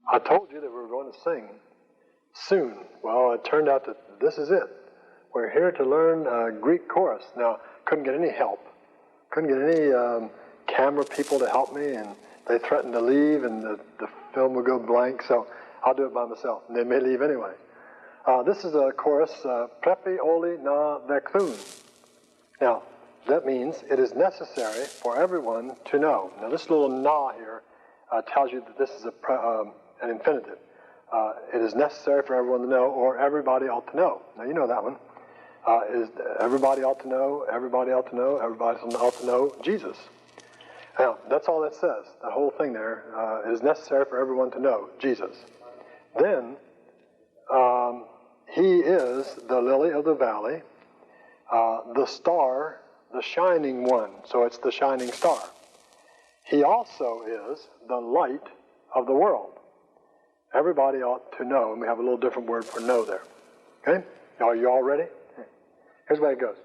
I told you that we were going to sing soon. Well, it turned out that this is it. We're here to learn Greek chorus. Now, couldn't get any help. Couldn't get any camera people to help me, and they threatened to leave, and the film would go blank, so I'll do it by myself. And they may leave anyway. This is a chorus, Prepi oli na vekthun. Now, that means it is necessary for everyone to know. Now, this little na here tells you that this is an infinitive. It is necessary for everyone to know, or everybody ought to know. Now, you know that one. Is everybody ought to know, everybody ought to know, everybody ought to know Jesus. Now, that's all that says. That whole thing there is necessary for everyone to know Jesus. Then, he is the lily of the valley, the star, the shining one. So it's the shining star. He also is the light of the world. Everybody ought to know, and we have a little different word for know there. Okay? Are you all ready? Here's the way it goes.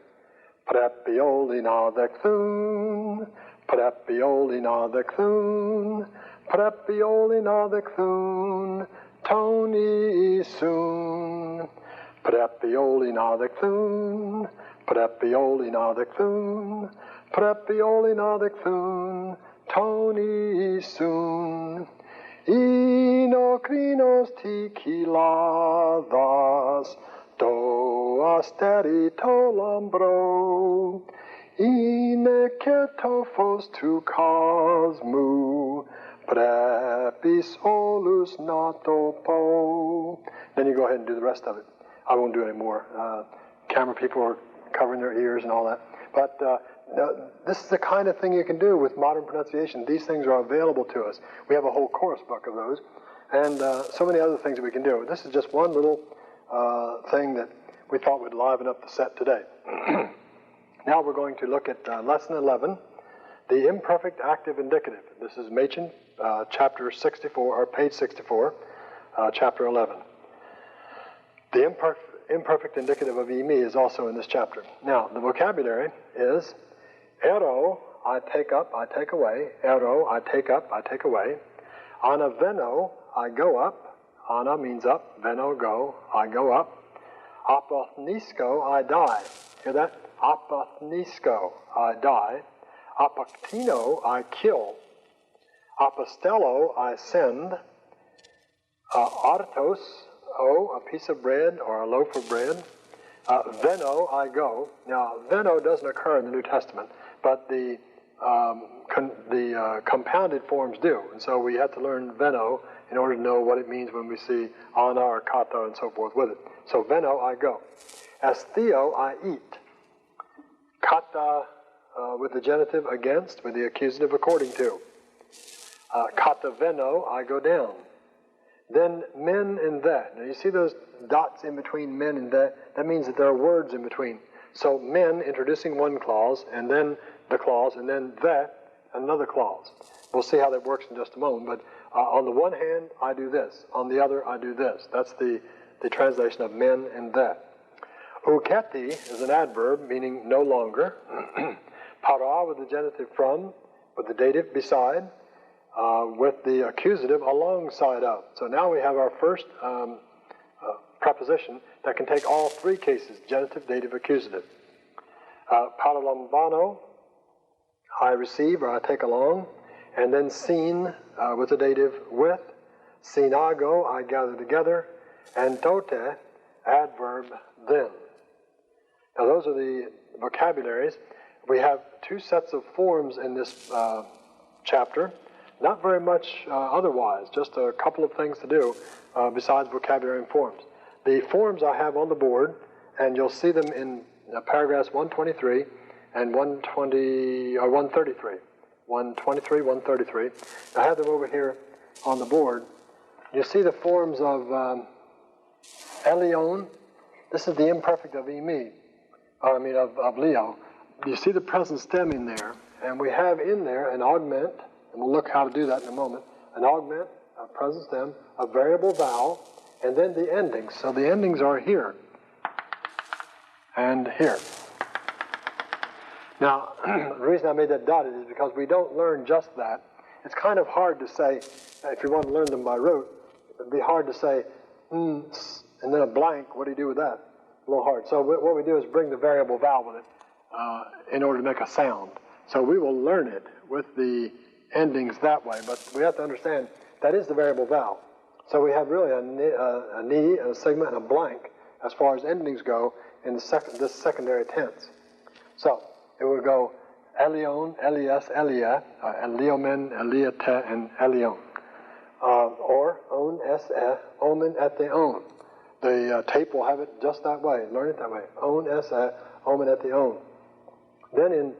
Prepioli na vekthun, prepioli na vekthun, prepioli na vekthun, Tony soon. Prepioli na vekthun, prepioli na vekthun, prepioli na vekthun, Tony soon. Inokrinos tikiladas, do asteri tolambro, ineketofos tu cosmu, prepis olus natopo. Then you go ahead and do the rest of it. I won't do any more. Camera people are covering their ears and all that. But this is the kind of thing you can do with modern pronunciation. These things are available to us. We have a whole chorus book of those, and so many other things that we can do. This is just one little thing that we thought would liven up the set today. Now we're going to look at Lesson 11, the imperfect active indicative. This is Machen, chapter 64, or page 64, chapter 11. The imperfect indicative of imi is also in this chapter. Now, the vocabulary is ero, I take up, I take away. Ero, I take up, I take away. Ana veno, I go up. Ana means up. Veno, go. I go up. Apothnisko, I die. Hear that? Apothnisko, I die. Apaktino, I kill. Apostello, I send. Artos, a piece of bread or a loaf of bread. Veno, I go. Now, veno doesn't occur in the New Testament, but the compounded forms do. And so we have to learn veno in order to know what it means when we see ana or kata and so forth with it. So veno, I go. Astheo, I eat. Kata with the genitive against, with the accusative according to. Kata veno, I go down. Then men and that. Now you see those dots in between men and that? That means that there are words in between. So men introducing one clause, and then the clause, and then that, another clause. We'll see how that works in just a moment. But on the one hand, I do this. On the other, I do this. That's the translation of men and that. Uketi is an adverb meaning no longer. Para with the genitive from, with the dative beside, with the accusative alongside of. So now we have our first preposition that can take all three cases, genitive, dative, accusative. Paralambano, I receive or I take along. And then sin with the dative with. Sinago, I gather together. And tote, adverb then. Now those are the vocabularies. We have two sets of forms in this chapter. Not very much otherwise, just a couple of things to do besides vocabulary and forms. The forms I have on the board, and you'll see them in paragraphs 123 and 133. 123, 133. I have them over here on the board. You see the forms of Elion. This is the imperfect of imi, of Leo. You see the present stem in there, and we have in there an augment, and we'll look how to do that in a moment. An augment, a present stem, a variable vowel, and then the endings. So the endings are here and here. Now, the reason I made that dotted is because we don't learn just that. It's kind of hard to say, if you want to learn them by rote, it'd be hard to say, and then a blank. What do you do with that? A little hard. So what we do is bring the variable vowel with it in order to make a sound. So we will learn it with the endings that way, but we have to understand that is the variable vowel. So we have really a ni, a sigma, and a blank as far as endings go in this secondary tense. So it would go Elion, Elias, Elia, Eliomen, Eliate, and Elion. Or on, es, omen, ete, on. The tape will have it just that way. Learn it that way. On, es, omen, ete, on. Then in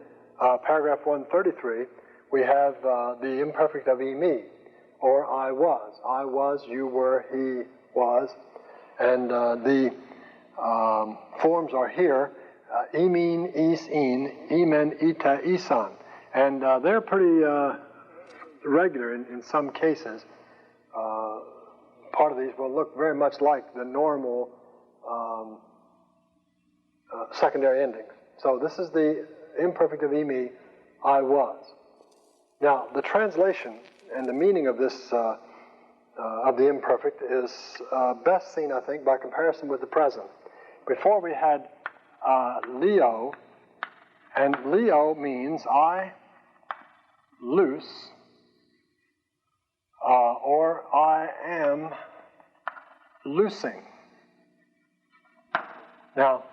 paragraph 133, we have the imperfect of me, or I was. I was, you were, he was. And the forms are here. Imin, is, in, imen, ita, isan. And they're pretty regular in some cases. Part of these will look very much like the normal secondary endings. So this is the imperfect of me, I was. Now, the translation and the meaning of this, of the imperfect, is best seen, I think, by comparison with the present. Before we had Leo, and Leo means I loose, or I am loosing. Now,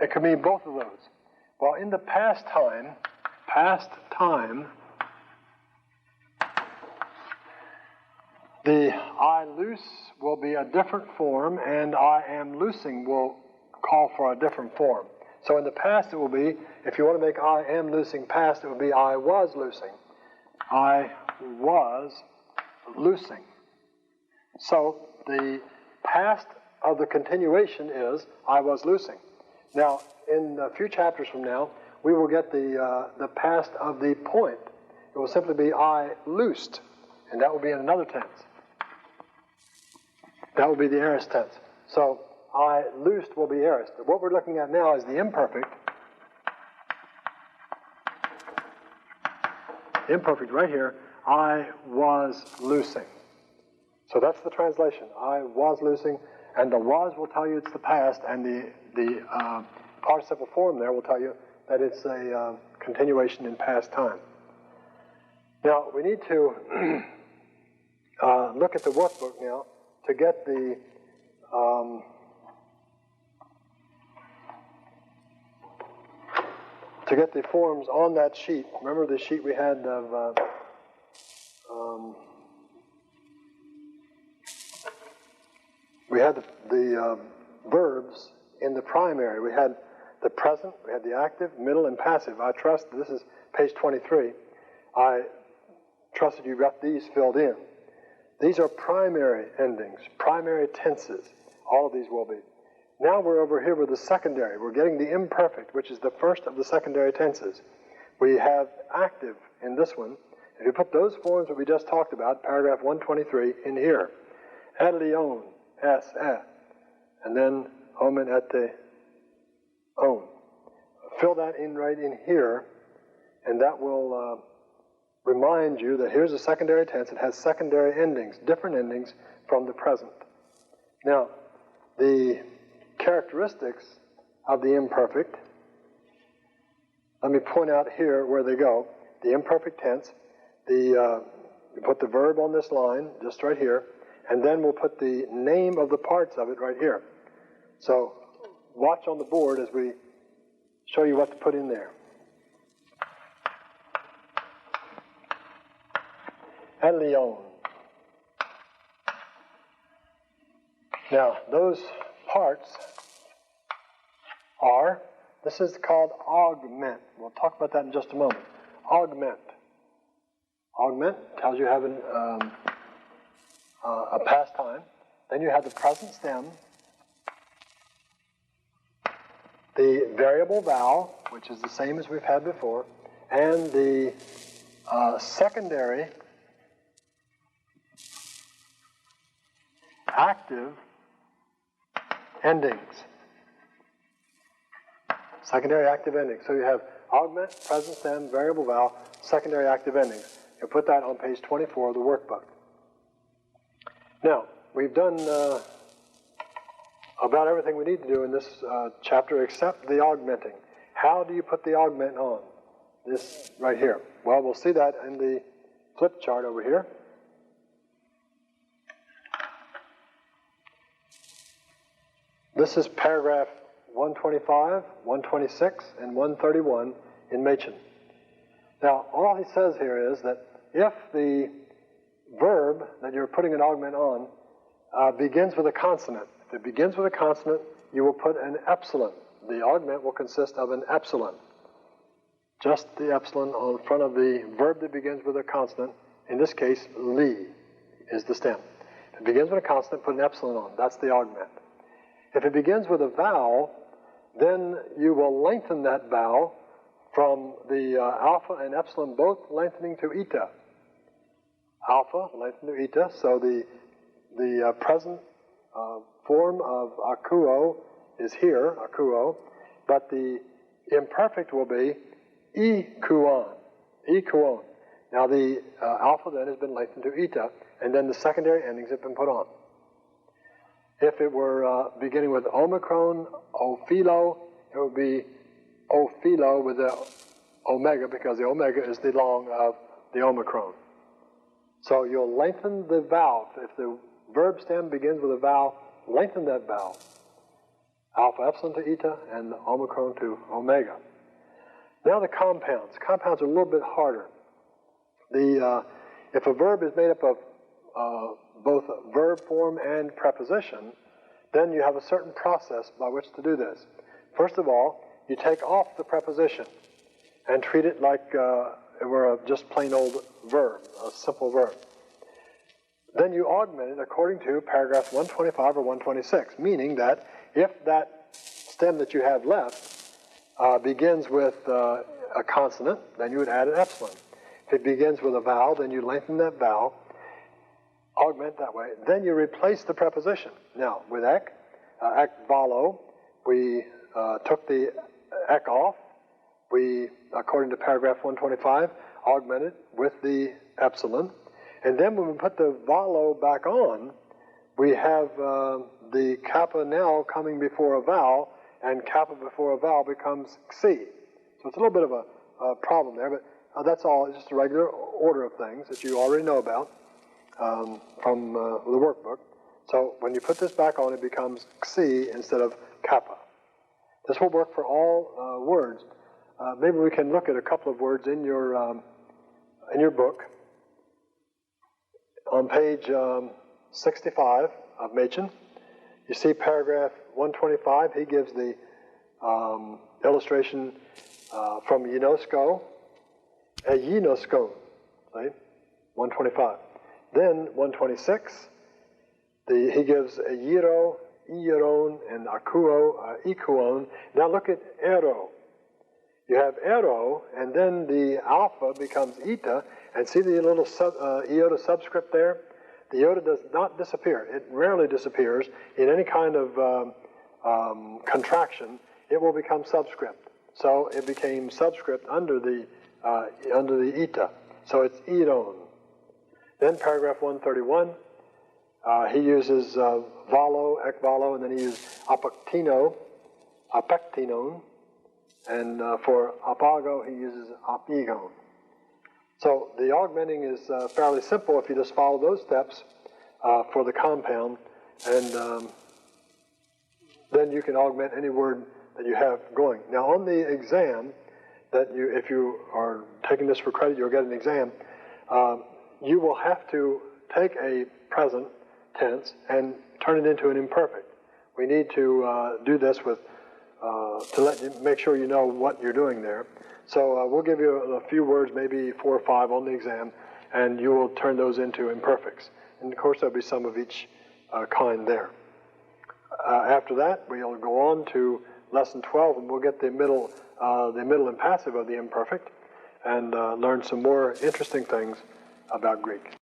it could mean both of those. Well, in the past time, the I loose will be a different form, and I am loosing will call for a different form. So in the past it will be, if you want to make I am loosing past, it would be I was loosing. I was loosing. So the past of the continuation is I was loosing. Now, in a few chapters from now, we will get the past of the point. It will simply be I loosed, and that will be in another tense. That will be the aorist tense. So I loosed will be aorist. What we're looking at now is the imperfect. Imperfect right here. I was loosing. So that's the translation. I was loosing, and the was will tell you it's the past, and the participle form there will tell you that it's a continuation in past time. Now we need to look at the workbook now to get the forms on that sheet. Remember the sheet we had of we had the verbs in the primary. We had the present, we had the active, middle, and passive. I trust, this is page 23. I trusted you got these filled in. These are primary endings, primary tenses. All of these will be. Now we're over here with the secondary. We're getting the imperfect, which is the first of the secondary tenses. We have active in this one. If you put those forms that we just talked about, paragraph 123, in here. Elion, es, and then omen, ete, on. Fill that in right in here, and that will remind you that here's a secondary tense. It has secondary endings, different endings from the present. Now, the characteristics of the imperfect, let me point out here where they go. The imperfect tense, you put the verb on this line, just right here, and then we'll put the name of the parts of it right here. So watch on the board as we show you what to put in there. Elion. Now, those parts are, this is called augment. We'll talk about that in just a moment. Augment. Augment tells you have a past time. Then you have the present stem, the variable vowel, which is the same as we've had before, and the secondary active endings. Secondary active endings. So you have augment, present stem, variable vowel, secondary active endings. You put that on page 24 of the workbook. Now, we've done about everything we need to do in this chapter except the augmenting. How do you put the augment on? This right here. Well, we'll see that in the flip chart over here. This is paragraph 125, 126, and 131 in Machen. Now, all he says here is that if the verb that you're putting an augment on begins with a consonant, if it begins with a consonant, you will put an epsilon. The augment will consist of an epsilon. Just the epsilon on front of the verb that begins with a consonant. In this case, li is the stem. If it begins with a consonant, put an epsilon on. That's the augment. If it begins with a vowel, then you will lengthen that vowel from the alpha and epsilon both lengthening to eta. Alpha lengthened to eta, so the present form of akuo is here, akuo, but the imperfect will be ikuon, ikuon. Now the alpha then has been lengthened to eta, and then the secondary endings have been put on. If it were beginning with omicron, ophilo, it would be ophilo with the omega, because the omega is the long of the omicron. So you'll lengthen the vowel. If the verb stem begins with a vowel, lengthen that vowel. Alpha epsilon to eta and omicron to omega. Now the compounds. Compounds are a little bit harder. If a verb is made up of both verb form and preposition, then you have a certain process by which to do this. First of all, you take off the preposition and treat it like it were a just plain old verb, a simple verb. Then you augment it according to paragraph 125 or 126, meaning that if that stem that you have left begins with a consonant, then you would add an epsilon. If it begins with a vowel, then you lengthen that vowel, augment that way. Then you replace the preposition. Now, with ek valo, we took the ek off. We, according to paragraph 125, augmented with the epsilon. And then when we put the valo back on, we have the kappa now coming before a vowel, and kappa before a vowel becomes xi. So it's a little bit of a problem there, but that's all. It's just a regular order of things that you already know about from the workbook. So when you put this back on, it becomes xi instead of kappa. This will work for all words. Maybe we can look at a couple of words in your book. On page 65 of Machen, you see paragraph 125. He gives the illustration from Yinosko, a Yinosko, right? 125. Then 126, he gives a Yiro, Iron, and Akuo, Ikuon. Now look at Ero. You have Ero, and then the alpha becomes eta, and see the little iota subscript there? The iota does not disappear. It rarely disappears. In any kind of contraction, it will become subscript. So it became subscript under the eta. So it's Iron. Then paragraph 131, he uses valo, ek valo, and then he uses apactino, apectinon, and for apago, he uses apigon. So the augmenting is fairly simple if you just follow those steps for the compound, and then you can augment any word that you have going. Now on the exam, if you are taking this for credit, you'll get an exam, you will have to take a present tense and turn it into an imperfect. We need to do this with to let you make sure you know what you're doing there. So we'll give you a few words, maybe 4 or 5 on the exam, and you will turn those into imperfects. And of course there'll be some of each kind there. After that, we'll go on to lesson 12, and we'll get the middle and passive of the imperfect, and learn some more interesting things about Greek.